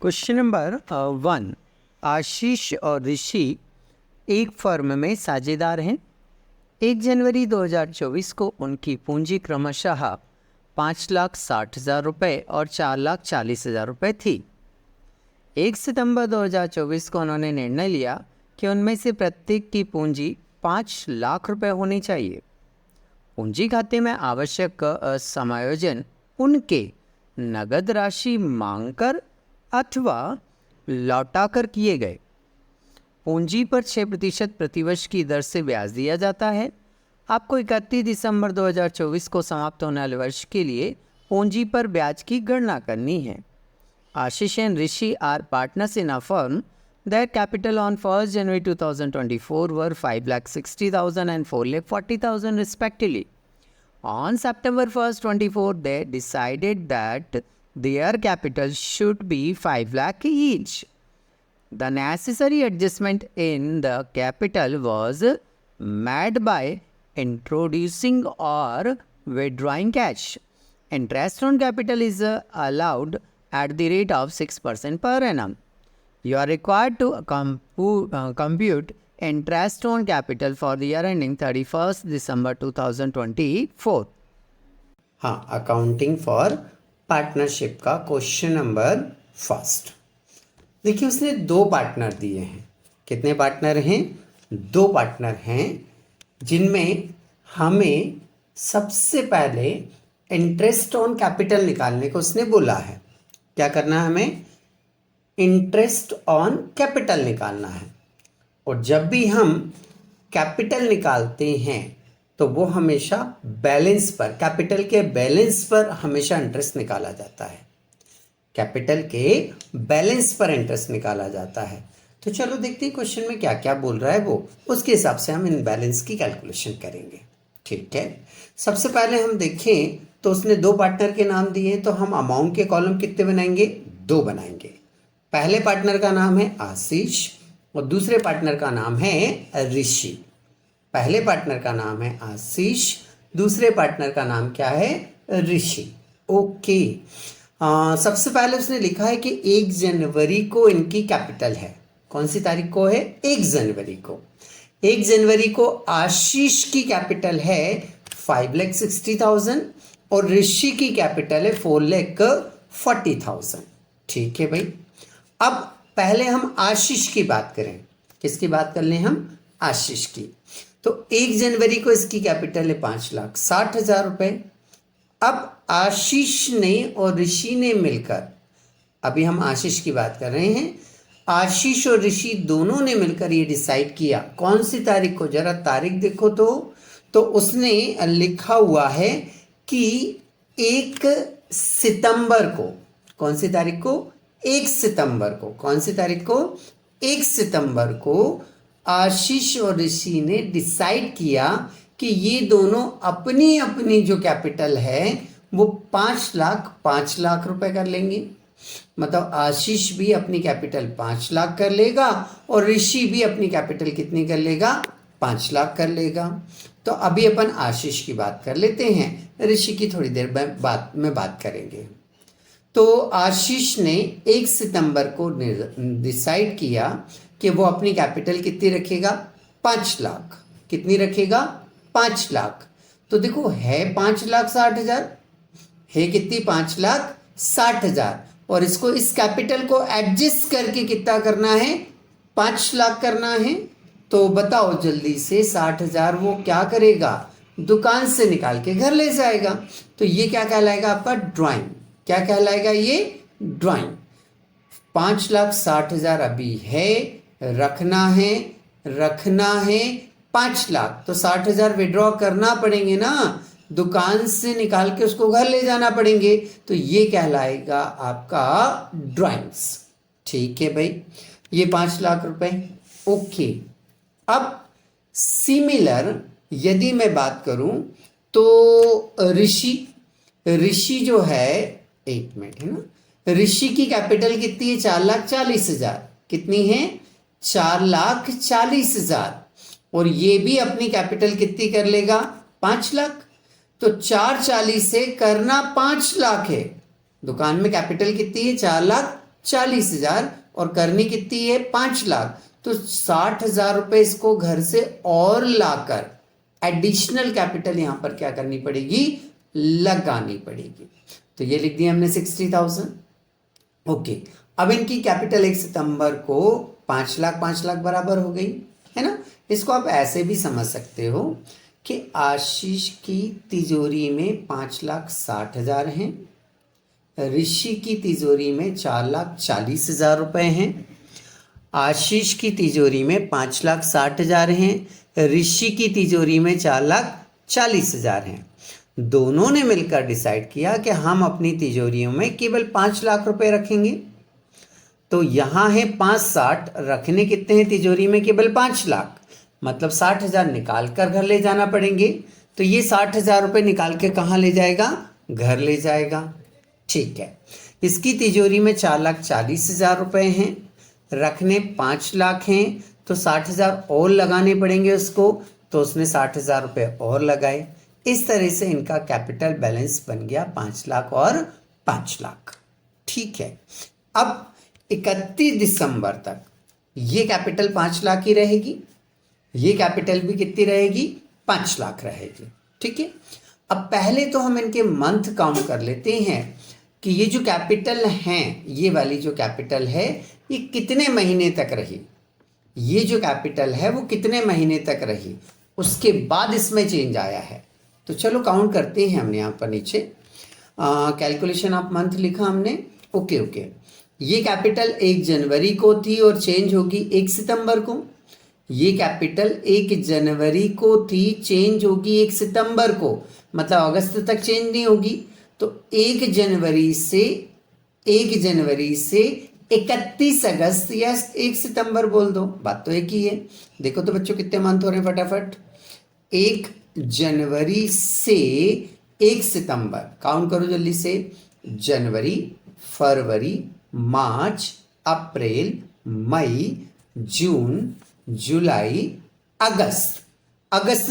Question number 1। आशीष और ऋषि एक firm में साझेदार हैं। 1 जनवरी 2024 को उनकी पूंजी क्रमशः 5,60,000 रुपये और 4,40,000 रुपये थी। 1 सितंबर 2024 को उन्होंने निर्णय लिया कि उनमें से प्रत्येक की पूंजी 5 लाख रुपये होनी चाहिए। पूंजी खाते में आवश्यक समायोजन उनके नगद राशि मांगकर अथवा लौटाकर किए गए। पूंजी पर 6% प्रतिवर्ष की दर से ब्याज दिया जाता है। आपको 31 दिसंबर 2024 को समाप्त होने वाले वर्ष के लिए पूंजी पर ब्याज की गणना करनी है। Ashish and Rishi are partners in a firm. Their capital on 1st January 2024 were 5,60,000 and 4,40,000 respectively. On September 1st, 2024, they decided that their capital should be 5 lakh each. The necessary adjustment in the capital was made by introducing or withdrawing cash. Interest on capital is allowed at the rate of 6% per annum. You are required to compute interest on capital for the year ending 31st December 2024. हाँ, accounting for partnership का question number first. देखिए, उसने 2 partner दिए हैं। कितने partner हैं? 2 partner हैं, जिनमें हमें सबसे पहले इंटरेस्ट ऑन कैपिटल निकालने को उसने बोला है। क्या करना है हमें? इंटरेस्ट ऑन कैपिटल निकालना है। और जब भी हम कैपिटल निकालते हैं तो वो हमेशा बैलेंस पर, कैपिटल के बैलेंस पर हमेशा इंटरेस्ट निकाला जाता है। कैपिटल के बैलेंस पर इंटरेस्ट निकाला जाता है। तो चलो देखते हैं क्वेश्चन में क्या क्या बोल रहा है वो, उसके हिसाब से हम इन बैलेंस की कैलकुलेशन करेंगे। ठीक है, सबसे पहले हम देखें तो उसने 2 पार्टनर के नाम दिए, तो हम अमाउंट के कॉलम कितने बनाएंगे? 2 बनाएंगे। पहले पार्टनर का नाम है आशीष और दूसरे पार्टनर का नाम है ऋषि। पहले पार्टनर का नाम है आशीष, दूसरे पार्टनर का नाम क्या है? ऋषि। ओके, सबसे पहले उसने लिखा है कि 1 जनवरी को इनकी कैपिटल है। कौन सी तारीख को है? 1 जनवरी को। 1 जनवरी को आशीष की कैपिटल है 5,60,000 और ऋषि की कैपिटल है 4,40,000। ठीक है भाई। अब पहले हम आशीष की बात करें। किसकी बात कर लें हम? आशीष की। तो 1 जनवरी को इसकी कैपिटल है 5,60,000 रुपये। अब आशीष ने और ऋषि ने मिलकर, अभी हम आशीष की बात कर रहे हैं, आशीष और ऋषि दोनों ने मिलकर ये डिसाइड किया। कौन सी तारीख को? जरा तारीख देखो तो उसने लिखा हुआ है कि 1 सितंबर को। कौन सी तारीख को? 1 सितंबर को। कौन सी तारीख को? 1 सितंबर को आशीष और ऋषि ने डिसाइड किया कि ये दोनों अपनी अपनी जो कैपिटल है वो 5 लाख रुपए कर लेंगे। मतलब आशीष भी अपनी कैपिटल 5 लाख कर लेगा और ऋषि भी अपनी कैपिटल कितनी कर लेगा? 5 लाख कर लेगा। तो अभी अपन आशीष की बात कर लेते हैं, ऋषि की थोड़ी देर में बात करेंगे। तो आशीष ने 1 सितंबर को डिसाइड किया कि वो अपनी कैपिटल कितनी रखेगा? 5 लाख। कितनी रखेगा? 5 लाख। तो देखो, है 5,60,000, है कितनी? 5,60,000। और इसको, इस कैपिटल को एडजस्ट करके कितना करना है? 5 लाख करना है। तो बताओ जल्दी से, 60,000 वो क्या करेगा? दुकान से निकाल के घर ले जाएगा। तो ये क्या कहलाएगा? आपका ड्राइंग। क्या कहलाएगा ये? ड्राइंग। 5,60,000 अभी है, रखना है 5 लाख। तो 60,000 विड्रॉ करना पड़ेंगे ना, दुकान से निकाल के उसको घर ले जाना पड़ेंगे। तो ये कहलाएगा आपका ड्राइंग्स। ठीक है भाई, ये 5 लाख रुपए। ओके, अब सिमिलर यदि मैं बात करूं तो ऋषि जो है, 1 मिनट है ना, ऋषि की कैपिटल कितनी है? 4,40,000। कितनी है? 4,40,000। और ये भी अपनी कैपिटल कितनी कर लेगा? 5 लाख। तो 4,40 से करना 5 लाख है। दुकान में कैपिटल कितनी है? 4,40,000 40,000 और करनी कितनी है 5 लाख, तो 60,000 रुपये इसको घर से और लाकर एडिशनल कैपिटल यहां पर क्या करनी पड़ेगी, लगानी पड़ेगी। तो ये लिख दिया हमने 60,000। ओके, अब इनकी कैपिटल 1 सितंबर को 5 लाख बराबर हो गई है ना। इसको आप ऐसे भी समझ सकते हो कि आशीष की तिजोरी में 5,60,000 हैं, ऋषि की तिजोरी में 4,40,000 रुपए हैं। आशीष की तिजोरी में 5,60,000 हैं, ऋषि की तिजोरी में 4,40,000 हैं। दोनों ने मिलकर डिसाइड किया कि हम अपनी तिजोरियों में केवल 5 लाख रुपए रखेंगे। तो यहाँ है 5,60, रखने कितने हैं तिजोरी में, केवल 5 लाख, मतलब 60,000 निकाल कर घर ले जाना पड़ेंगे। तो ये 60,000 रुपये निकाल के कहाँ ले जाएगा, घर ले जाएगा। ठीक है, इसकी तिजोरी में 4,40,000 रुपये हैं, रखने 5 लाख हैं, तो 60,000 और लगाने पड़ेंगे उसको, तो उसने 60,000 रुपये और लगाए। इस तरह से इनका कैपिटल बैलेंस बन गया 5 लाख और 5 लाख। ठीक है, अब 31 दिसंबर तक ये कैपिटल 5 लाख ही रहेगी, ये कैपिटल भी कितनी रहेगी, 5 लाख रहेगी। ठीक है, अब पहले तो हम इनके मंथ काउंट कर लेते हैं कि ये जो कैपिटल हैं, ये वाली जो कैपिटल है ये कितने महीने तक रही, ये जो कैपिटल है वो कितने महीने तक रही, उसके बाद इसमें चेंज आया है। तो चलो काउंट करते हैं हमने यहाँ पर नीचे कैलकुलेशन ऑफ मंथ लिखा हमने। ओके, ये कैपिटल 1 जनवरी को थी और चेंज होगी 1 सितंबर को। ये कैपिटल 1 जनवरी को थी, चेंज होगी 1 सितंबर को, मतलब अगस्त तक चेंज नहीं होगी। तो 1 जनवरी से 31 अगस्त या 1 सितंबर बोल दो, बात तो एक ही है। देखो तो बच्चों कितने मंथ हो रहे हैं फटाफट, 1 जनवरी से 1 सितंबर, काउंट करो जल्दी से, जनवरी, फरवरी, मार्च, अप्रैल, मई, जून, जुलाई, अगस्त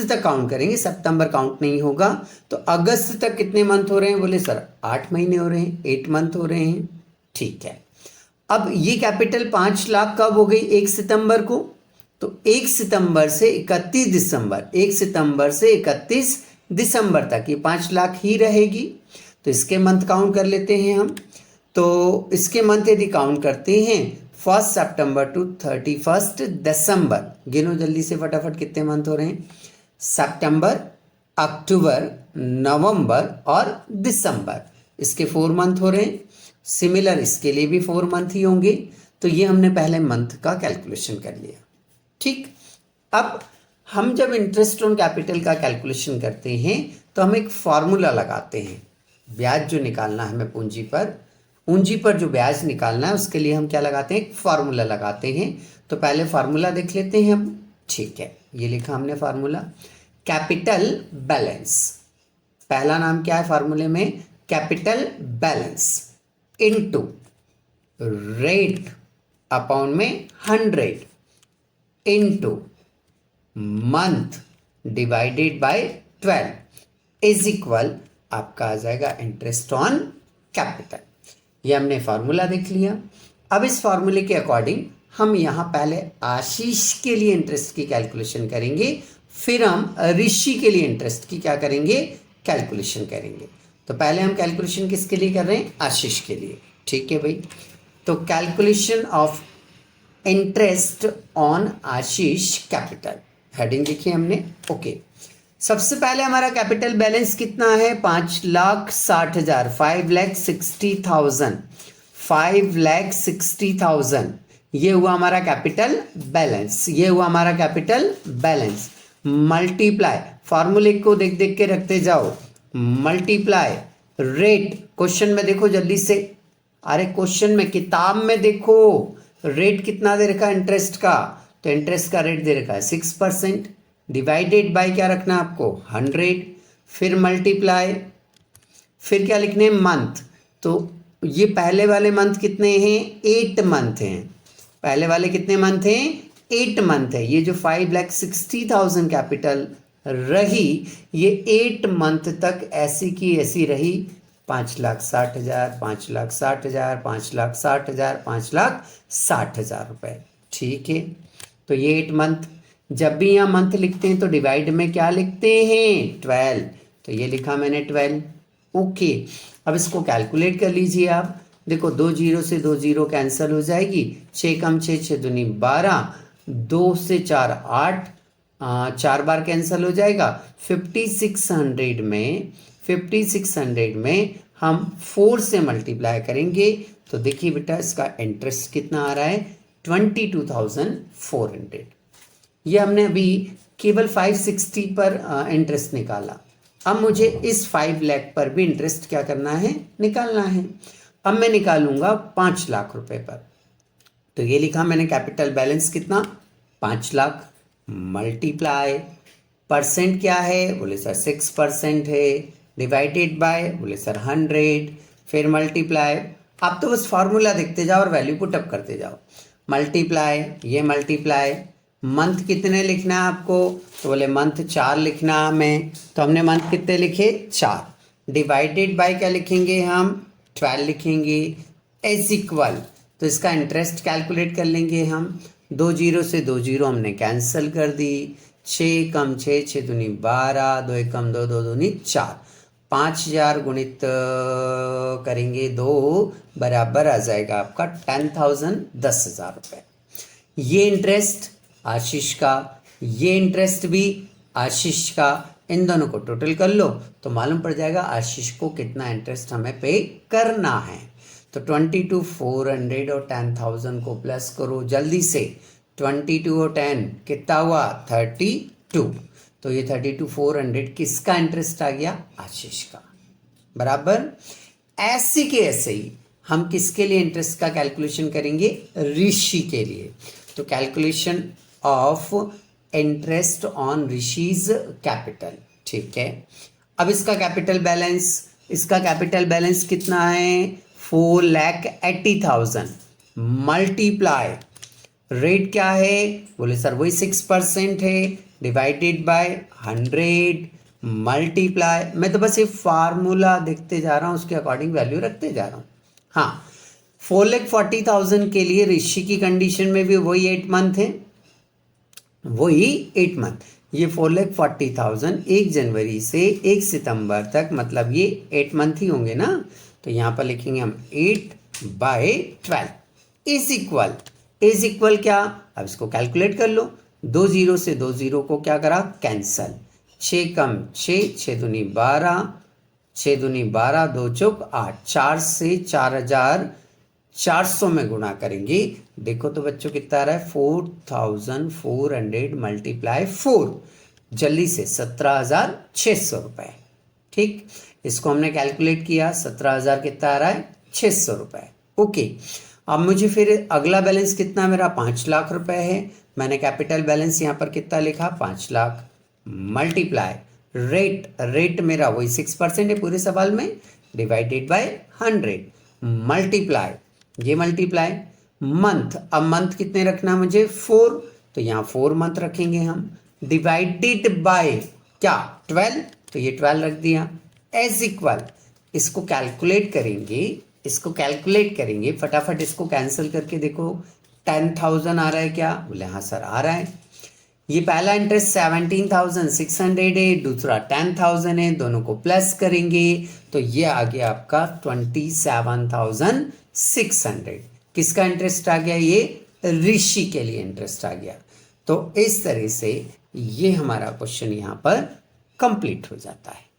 तक काउंट करेंगे, सितंबर काउंट नहीं होगा। तो अगस्त तक कितने मंथ हो रहे हैं, बोले सर 8 महीने हो रहे हैं, 8 मंथ हो रहे हैं। ठीक है, अब ये कैपिटल 5 लाख कब हो गई, 1 सितंबर को। तो 1 सितंबर से 31 दिसंबर, 1 सितंबर से 31 दिसंबर तक ये 5 लाख ही रहेगी। तो इसके मंथ काउंट कर लेते हैं हम। तो इसके मंथ यदि काउंट करते हैं 1 सितंबर टू 31 दिसंबर, गिनो जल्दी से फटाफट कितने मंथ हो रहे हैं, सितंबर, अक्टूबर, नवंबर और दिसंबर, इसके 4 मंथ हो रहे हैं। सिमिलर इसके लिए भी 4 मंथ ही होंगे। तो ये हमने पहले मंथ का कैलकुलेशन कर लिया। ठीक, अब हम जब इंटरेस्ट ऑन कैपिटल का कैलकुलेशन करते हैं तो हम एक फार्मूला लगाते हैं। ब्याज जो निकालना है हमें पूंजी पर जो ब्याज निकालना है उसके लिए हम क्या लगाते हैं, एक फार्मूला लगाते हैं। तो पहले फार्मूला देख लेते हैं हम। ठीक है, ये लिखा हमने फार्मूला, कैपिटल बैलेंस, पहला नाम क्या है फार्मूले में, capital balance into rate upon में 100 into month divided by 12 is equal आपका आ जाएगा इंटरेस्ट ऑन कैपिटल। ये हमने फार्मूला देख लिया। अब इस फार्मूले के अकॉर्डिंग हम यहाँ पहले आशीष के लिए इंटरेस्ट की कैलकुलेशन करेंगे, फिर हम ऋषि के लिए इंटरेस्ट की क्या करेंगे, कैलकुलेशन करेंगे। तो पहले हम कैलकुलेशन किसके लिए कर रहे हैं, आशीष के लिए। ठीक है भाई, तो calculation of interest on Ashish capital, heading लिखी हमने। ओके, सबसे पहले हमारा कैपिटल बैलेंस कितना है, 5,60,000, 5,60,000, 5,60,000, ये हुआ हमारा कैपिटल बैलेंस, ये हुआ हमारा कैपिटल बैलेंस। मल्टीप्लाई, फार्मूले को देख देख के रखते जाओ, मल्टीप्लाई रेट, क्वेश्चन में देखो जल्दी से, अरे क्वेश्चन में किताब में देखो रेट कितना दे रखा है इंटरेस्ट का, तो इंटरेस्ट का रेट दे रखा है 6%, डिवाइडेड बाय क्या रखना है आपको 100, फिर मल्टीप्लाई, फिर क्या लिखने हैं मंथ। तो ये पहले वाले मंथ कितने हैं, 8 मंथ हैं, पहले वाले कितने मंथ हैं, 8 मंथ है। ये जो 5,60,000 कैपिटल रही ये 8 मंथ तक ऐसी की ऐसी रही, 5,60,000, 5,60,000, 5,60,000, 5,60,000 रुपए। ठीक है, तो ये 8 मंथ। जब भी यहाँ मंथ लिखते हैं तो डिवाइड में क्या लिखते हैं? 12। तो ये लिखा मैंने 12। ओके, अब इसको कैलकुलेट कर लीजिए आप। देखो 2 जीरो से 2 जीरो कैंसिल हो जाएगी, 6 कम 6, 6 दूनी 12, 2 से 4 8, 4 बार कैंसिल हो जाएगा। 5600 में हम 4 से मल्टीप्लाई करेंगे तो देखिए बेटा इसका इंटरेस्ट कितना आ रहा है? 22,400। ये हमने अभी केवल 560 पर इंटरेस्ट निकाला। अब मुझे इस 5 लाख पर भी इंटरेस्ट क्या करना है? निकालना है। अब मैं निकालूंगा 5 लाख रुपए पर। तो ये लिखा मैंने कैपिटल बैलेंस कितना? 5 लाख। मल्टीप्लाई, परसेंट क्या है? बोले सर 6% है। डिवाइडेड बाय, बोले सर 100। फिर मल्टीप्लाई, आप तो बस फार्मूला देखते जाओ और वैल्यू पुट अप करते जाओ। मल्टीप्लाई, ये मल्टीप्लाई, मंथ कितने लिखना है आपको? तो बोले मंथ 4 लिखना हमें, तो हमने मंथ कितने लिखे? 4। डिवाइडेड बाय क्या लिखेंगे हम? 12 लिखेंगे। इज इक्वल, तो इसका इंटरेस्ट कैलकुलेट कर लेंगे हम। 2 जीरो से 2 जीरो हमने कैंसिल कर दी। 6 कम 6, 6 दूनी 12, 2 एक कम 2, 2 दूनी 4। 5,000 गुणित करेंगे 2 बराबर आ जाएगा आपका 10,000, 10,000 रुपये। ये इंटरेस्ट आशीष का, ये इंटरेस्ट भी आशीष का, इन दोनों को टोटल कर लो तो मालूम पड़ जाएगा आशीष को कितना इंटरेस्ट हमें पे करना है। तो 22,400 और 10,000 को प्लस करो जल्दी से। 22 और 10 कितना हुआ? 32। तो ये 32,400 किसका इंटरेस्ट आ गया? आशीष का। बराबर। ऐसे के ऐसे ही हम किसके लिए इंटरेस्ट का कैलकुलेशन करेंगे? ऋषि के लिए। तो calculation of interest on rishis capital. ठीक है, अब इसका कैपिटल बैलेंस कितना है? 4,80,000। मल्टीप्लाई, रेट क्या है? बोले सर वही 6% है। Divided by 100। मल्टीप्लाई, मैं तो बस ये फार्मूला देखते जा रहा हूँ, उसके अकॉर्डिंग वैल्यू रखते जा रहा हूँ। हाँ, 4,40,000 के लिए ऋषि की कंडीशन में भी वही 8 मंथ है, वही 8 मंथ। ये 4,40,000 1 जनवरी से 1 सितंबर तक, मतलब ये 8 मंथ ही होंगे ना। तो यहाँ पर लिखेंगे हम 8/12 इज इक्वल क्या? अब इसको कैलकुलेट कर लो। 2 जीरो से 2 जीरो को क्या करा? कैंसल। 6 कम 6, 6 दूनी 12, 6 दूनी 12, 2 चौक 8, 4 से 4,400 में गुणा करेंगे। देखो तो बच्चों कितना आ रहा है? 4,400 मल्टीप्लाई 4, जल्दी से 17,600 रुपये। ठीक, इसको हमने कैलकुलेट किया। 17,000 कितना आ रहा है? 600 रुपये। ओके, अब मुझे फिर अगला बैलेंस कितना मेरा? 5 लाख रुपए है। मैंने कैपिटल बैलेंस यहाँ पर कितना लिखा? 5 लाख। मल्टीप्लाई, रेट मेरा वही 6% है पूरे सवाल में, डिवाइडेड बाय 100। मल्टीप्लाई, ये मल्टीप्लाई, मंथ, अब मंथ कितने रखना मुझे? 4, तो यहाँ 4 मंथ रखेंगे हम। डिवाइडेड बाय क्या? 12, तो ये 12 रख दिया। एज इक्वल, इसको कैलकुलेट करेंगे फटाफट, इसको कैंसिल करके देखो 10,000 आ रहा है क्या? बोले हाँ सर आ रहा है। ये पहला इंटरेस्ट 17,600 है, दूसरा 10,000 है, दोनों को प्लस करेंगे तो ये आ गया आपका 27,600। किसका इंटरेस्ट आ गया? ये ऋषि के लिए इंटरेस्ट आ गया। तो इस तरह से ये हमारा क्वेश्चन यहाँ पर कंप्लीट हो जाता है।